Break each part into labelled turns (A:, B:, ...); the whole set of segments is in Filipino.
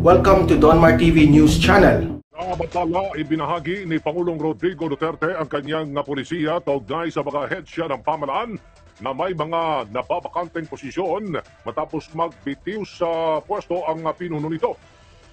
A: Welcome to Donmar TV News Channel.
B: Samantala, ibinahagi ni Pangulong Rodrigo Duterte ang kanyang pulisiya kaugnay sa mga headsya ng pamalaan na may mga napabakanteng posisyon matapos magbitiw sa pwesto ang pinuno nito.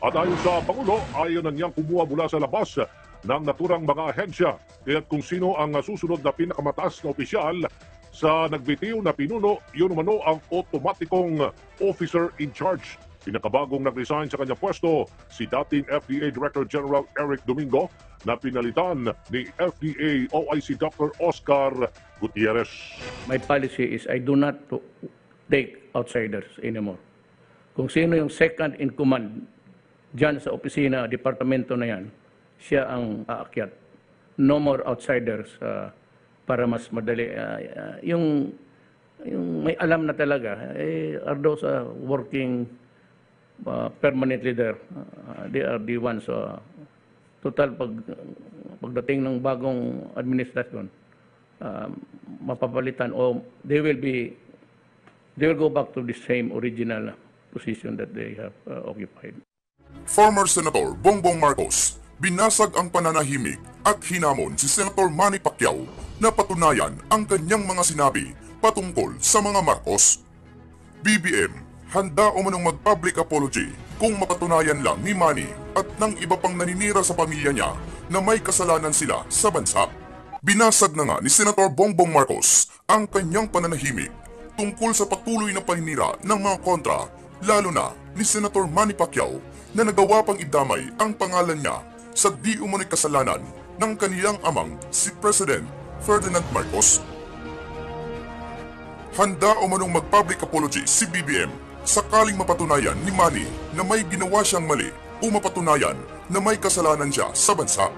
B: At ayon sa Pangulo, ayaw na niyang kumuha mula sa labas ng naturang mga ahensya. Kaya't kung sino ang susunod na pinakamataas na opisyal sa nagbitiw na pinuno, yun umano ang otomatikong officer in charge. Pinakabagong nag-resign sa kanyang pwesto si dating FDA Director General Eric Domingo na pinalitan ni FDA OIC Dr. Oscar Gutierrez.
C: My policy is I do not take outsiders anymore. Kung sino yung second in command dyan sa opisina, departamento na yan, siya ang aakyat. No more outsiders para mas madali. Yung may alam na talaga, are those working permanently there. They are the ones. Total, pagdating ng bagong administrasyon, mapapalitan o they will go back to the same original position that they have occupied.
D: Former Senator Bongbong Marcos binasag ang pananahimik at hinamon si Senator Manny Pacquiao na patunayan ang kanyang mga sinabi patungkol sa mga Marcos. BBM, handa umanong mag-public apology kung mapatunayan lang ni Manny at ng iba pang naninira sa pamilya niya na may kasalanan sila sa bansa. Binasag na nga ni Senator Bongbong Marcos ang kanyang pananahimik tungkol sa patuloy na paninira ng mga kontra, lalo na ni Senator Manny Pacquiao na nagawa pang idamay ang pangalan niya sa di umano'y kasalanan ng kanilang amang si President Ferdinand Marcos. Handa umanong mag-public apology si BBM sakaling mapatunayan ni Manny na may ginawa siyang mali o mapatunayan na may kasalanan siya sa bansa.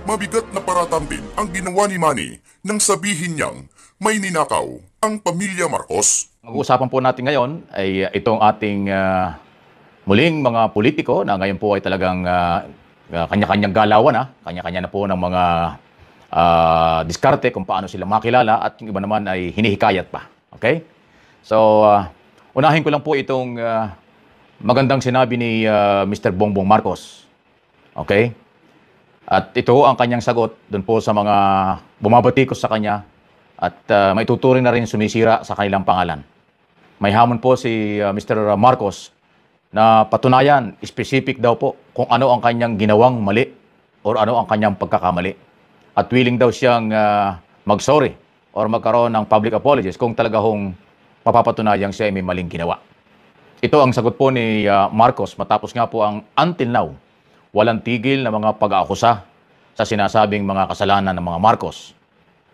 D: Mabigat na paratang din ang ginawa ni Manny nang sabihin niyang may ninakaw ang pamilya Marcos.
E: Mag-uusapan po natin ngayon ay itong ating muling mga politiko na ngayon po ay talagang kanya-kanyang galawan, kanya-kanya na po ng mga diskarte kung paano sila makilala at yung iba naman ay hinihikayat pa. Okay? So, unahin ko lang po itong magandang sinabi ni Mr. Bongbong Marcos. Okay? At ito ang kanyang sagot doon po sa mga bumabatikos sa kanya at may tuturing na rin sumisira sa kanilang pangalan. May hamon po si Mr. Marcos na patunayan, specific daw po kung ano ang kanyang ginawang mali or ano ang kanyang pagkakamali. At willing daw siyang mag-sorry or magkaroon ng public apologies kung talaga hong mapapatunayan siya ay may maling ginawa. Ito ang sagot po ni Marcos matapos nga po ang until now walang tigil na mga pag-aakusa sa sinasabing mga kasalanan ng mga Marcos.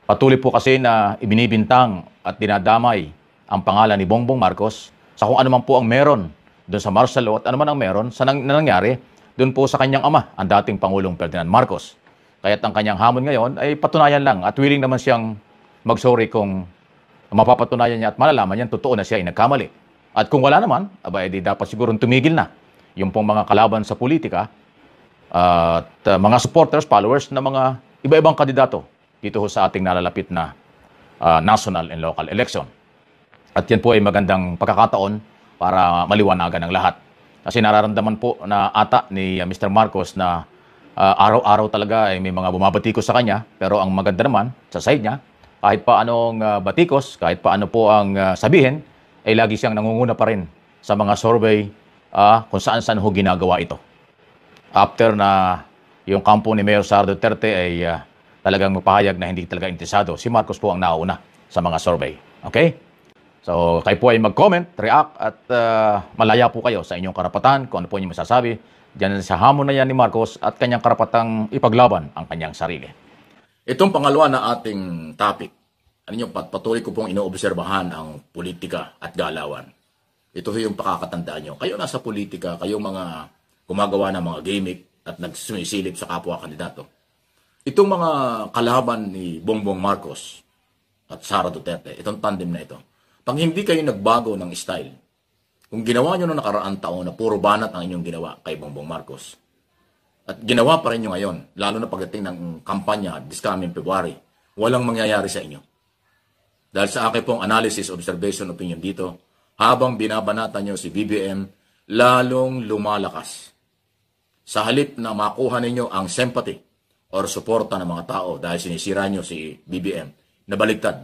E: Patuloy po kasi na ibinibintang at dinadamay ang pangalan ni Bongbong Marcos sa kung ano man po ang meron doon sa martial law at ano man ang meron sa nangyari doon po sa kanyang ama, ang dating Pangulong Ferdinand Marcos. Kaya't ang kanyang hamon ngayon ay patunayan lang at willing naman siyang mag-sorry kung mapapatunayan niya at malalaman niya totoo na siya ay nagkamali. At kung wala naman, di dapat siguro tumigil na yung pong mga kalaban sa politika at mga supporters, followers na mga iba-ibang kandidato dito sa ating nalalapit na national and local election. At yan po ay magandang pagkakataon para maliwanagan ng lahat. Kasi nararamdaman po na ata ni Mr. Marcos na araw-araw talaga ay may mga bumabatikos sa kanya. Pero ang maganda naman sa side niya, kahit pa anong batikos, kahit pa ano po ang sabihin, ay lagi siyang nangunguna pa rin sa mga survey kung saan-saan ho ginagawa ito. After na yung kampo ni Mayor Sara Duterte ay talagang mapahayag na hindi talaga interesado, si Marcos po ang nauna sa mga survey. Okay? So, kayo po ay mag-comment, react, at malaya po kayo sa inyong karapatan kung ano po inyong masasabi diyan sa hamon na yan ni Marcos at kanyang karapatang ipaglaban ang kanyang sarili.
F: Itong pangalawa na ating topic, patuloy ko pong inoobserbahan ang politika at galawan. Ito yung pakakatandaan nyo. Kayo nasa politika, kayo mga gumagawa ng mga gimmick at nagsumisilip sa kapwa kandidato. Itong mga kalaban ni Bongbong Marcos at Sara Duterte, itong tandem na ito, pag hindi kayo nagbago ng style, kung ginawa nyo noong nakaraang taon na puro banat ang inyong ginawa kay Bongbong Marcos, at ginawa pa rin nyo ngayon, lalo na pagdating ng kampanya this coming February, walang mangyayari sa inyo. Dahil sa akin pong analysis, observation, opinion dito, habang binabanatan nyo si BBM, lalong lumalakas. Sa halip na makuha ninyo ang sympathy or suporta ng mga tao dahil sinisira nyo si BBM, nabaligtad.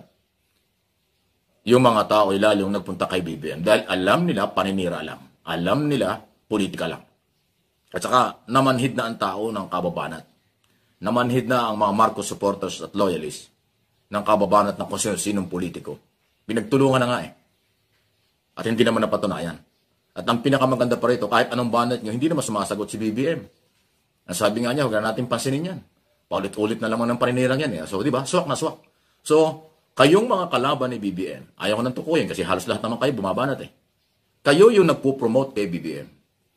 F: Yung mga tao ay lalong nagpunta kay BBM dahil alam nila paninira lang. Alam nila politika lang. At saka namanhid na ang tao ng kababanat. Namanhid na ang mga Marcos supporters at loyalists ng kababanat ng kung sinong politiko. Pinagtulungan na nga eh. At hindi naman napatunayan. At ang pinakamaganda pa rito, kahit anong banat nyo, hindi naman sumasagot si BBM. Ang sabi nga niya, huwag na natin pansinin yan. Paulit-ulit na lamang ng paninirang yan eh. So, di ba? Swak na swak. So, kayong mga kalaban ni BBM, ayaw ko nang tukuyin kasi halos lahat naman kayo bumabanat eh. Kayo yung nagpo-promote kay BBM.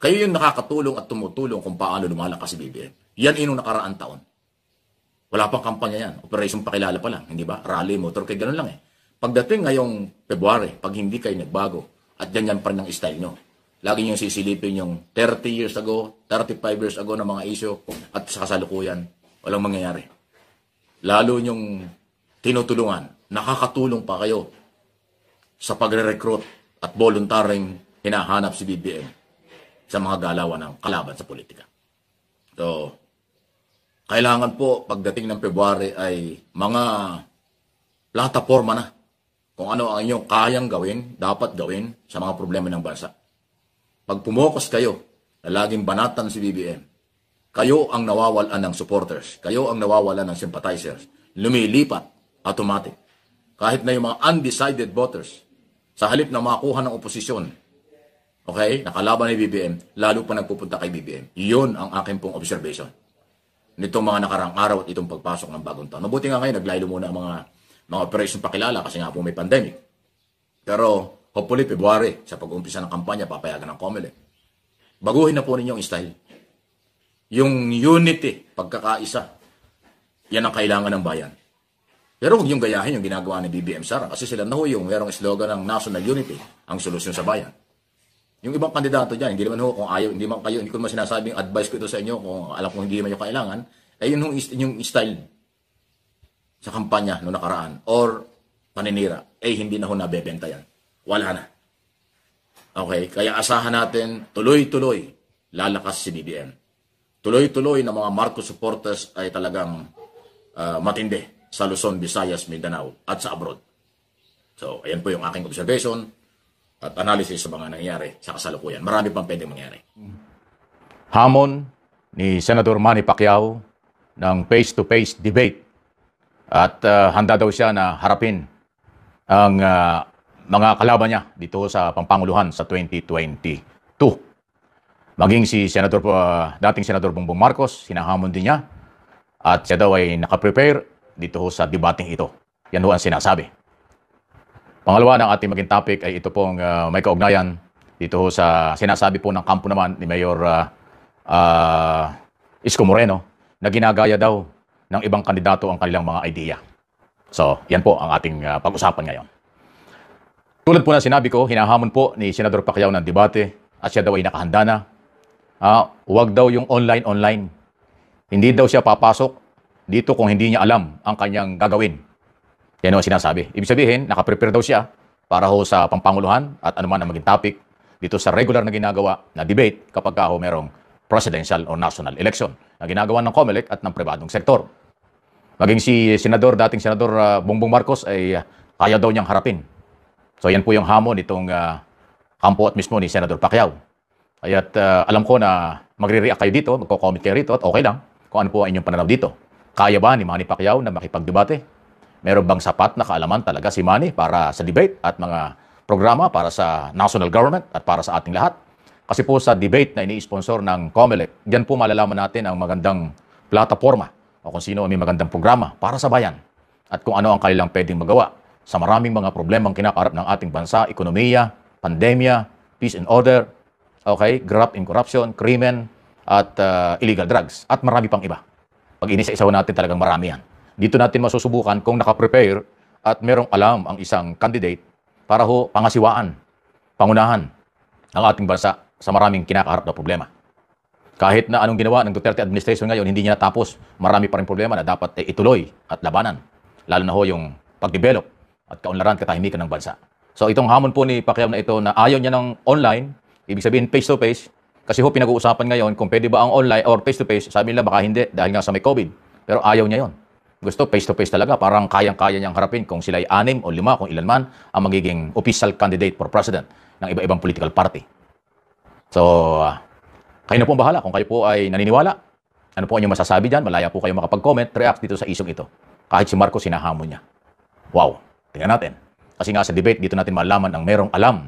F: Kayo yung nakakatulong at tumutulong kung paano lumalakas si BBM. Yan inong nakaraang taon. Wala pang kampanya yan. Operation pakilala pa lang. Hindi ba? Rally, motorcade, ganun lang eh. Pagdating ngayong February, pag hindi kayo nagbago, at ganyan pa rin ang style nyo, lagi nyo sisilipin yung 30 years ago, 35 years ago na mga isyo, at sa kasalukuyan, walang mangyayari. Lalo nyong tinutulungan, nakakatulong pa kayo sa pagre-recruit at voluntaring hinahanap si BBM sa mga galawan ng kalaban sa politika. So, kailangan po pagdating ng February ay mga plataforma na kung ano ang inyong kayang gawin, dapat gawin sa mga problema ng bansa. Pag pumokos kayo na laging banatan si BBM, kayo ang nawawalan ng supporters, kayo ang nawawalan ng sympathizers, lumilipat, automatic. Kahit na yung mga undecided voters, sa halip na makuha ng oposisyon, okay, nakalaban ni BBM, lalo pa nagpupunta kay BBM. Iyon ang aking pong observation nitong mga nakarang araw at itong pagpasok ng bagong taon. Mabuti nga ngayon, naglaylo muna ang mga operation pakilala kasi nga po may pandemic. Pero hopefully February, sa pag-umpisa ng kampanya, papayagan ng COMELEC. Baguhin na po ninyong style. Yung unity, pagkakaisa, yan ang kailangan ng bayan. Pero huwag yung gayahin yung ginagawa ni BBM Sara kasi sila na ho yung merong slogan ng national unity, ang solusyon sa bayan. Yung ibang kandidato dyan, hindi naman ho kung ayaw, hindi ko naman sinasabing advice ko ito sa inyo kung alam kong hindi naman yung kailangan, ay yun yung style sa kampanya noong nakaraan or paninira, hindi na ho nabebenta yan. Wala na. Okay, kaya asahan natin tuloy-tuloy lalakas si BBM. Tuloy-tuloy na mga Marcos supporters ay talagang matindi sa Luzon, Visayas, Mindanao at sa abroad. So, ayan po yung aking observation at analysis sa mga nangyayari sa kasalukuyan. Marami pang pwedeng mangyari.
E: Hamon ni Senador Manny Pacquiao ng face-to-face debate at handa daw siya na harapin ang mga kalaban niya dito sa Pampanguluhan sa 2022. Maging si dating Senador Bongbong Marcos, hinahamon din niya at siya daw ay nakaprepare dito sa debating ito. Yan ho ang sinasabi. Pangalawa ng ating maging topic ay ito pong may kaugnayan dito sa sinasabi po ng kampo naman ni Mayor Isko Moreno na ginagaya daw ng ibang kandidato ang kanilang mga idea. So, yan po ang ating pag-usapan ngayon. Tulad po na sinabi ko, hinahamon po ni Senador Pacquiao ng debate at siya daw ay nakahanda na. Huwag daw yung online. Hindi daw siya papasok dito kung hindi niya alam ang kanyang gagawin. Yan ang sinasabi. Ibig sabihin, nakaprepare daw siya para ho sa Pampanguluhan at anuman ang maging topic dito sa regular na ginagawa na debate kapag ho merong presidential o national election na ginagawa ng COMELEC at ng pribadong sektor. Maging si dating Senador Bongbong Marcos ay kaya daw niyang harapin. So yan po yung hamon itong kampo at mismo ni Senador Pacquiao. Kaya't alam ko na magre-react kayo dito, magko-comment kayo rito at okay lang kung ano po ang inyong pananaw dito. Kaya ba ni Manny Pacquiao na makipagdebate? Meron bang sapat na kaalaman talaga si Manny para sa debate at mga programa para sa national government at para sa ating lahat? Kasi po sa debate na ini-sponsor ng COMELEC, diyan po malalaman natin ang magandang plataforma o kung sino may magandang programa para sa bayan at kung ano ang kanilang pwedeng magawa sa maraming mga problemang kinakaharap ng ating bansa, ekonomiya, pandemya, peace and order, okay, graft and corruption, krimen, at illegal drugs, at marami pang iba. Pag inisa-isaw natin talagang marami yan. Dito natin masusubukan kung nakaprepare at merong alam ang isang candidate para ho pangasiwaan, pangunahan ang ating bansa sa maraming kinakaharap na problema. Kahit na anong ginawa ng Duterte administration ngayon, hindi niya natapos. Marami pa rin problema na dapat ituloy at labanan. Lalo na ho yung pag-develop at kaunlaran katahimikan ng bansa. So itong hamon po ni Pacquiao na ito na ayaw niya ng online, Ibig sabihin face-to-face. Kasi ho, pinag-uusapan ngayon kung pwede ba ang online or face-to-face. Sabi nila baka hindi dahil nga sa may COVID. Pero ayaw niya yon. Gusto face-to-face talaga. Parang kayang-kaya niyang harapin kung sila ay 6 o 5 kung ilan man ang magiging official candidate for president ng iba-ibang political party. So, kayo na po bahala kung kayo po ay naniniwala. Ano po ang inyong masasabi dyan? Malaya po kayo makapag-comment, react dito sa isyong ito. Kahit si Marcos sinahamon niya. Wow, tingnan natin. Kasi nga sa debate, dito natin malaman ang merong alam,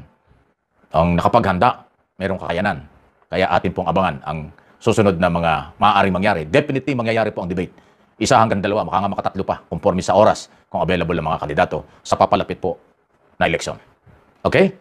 E: ang nakapaghanda, merong kakayanan. Kaya atin pong abangan ang susunod na mga maaaring mangyari. Definitely mangyayari po ang debate. 1 hanggang 2, baka nga makatatlo pa, conforme sa oras kung available ang mga kandidato sa papalapit po na eleksyon. Okay?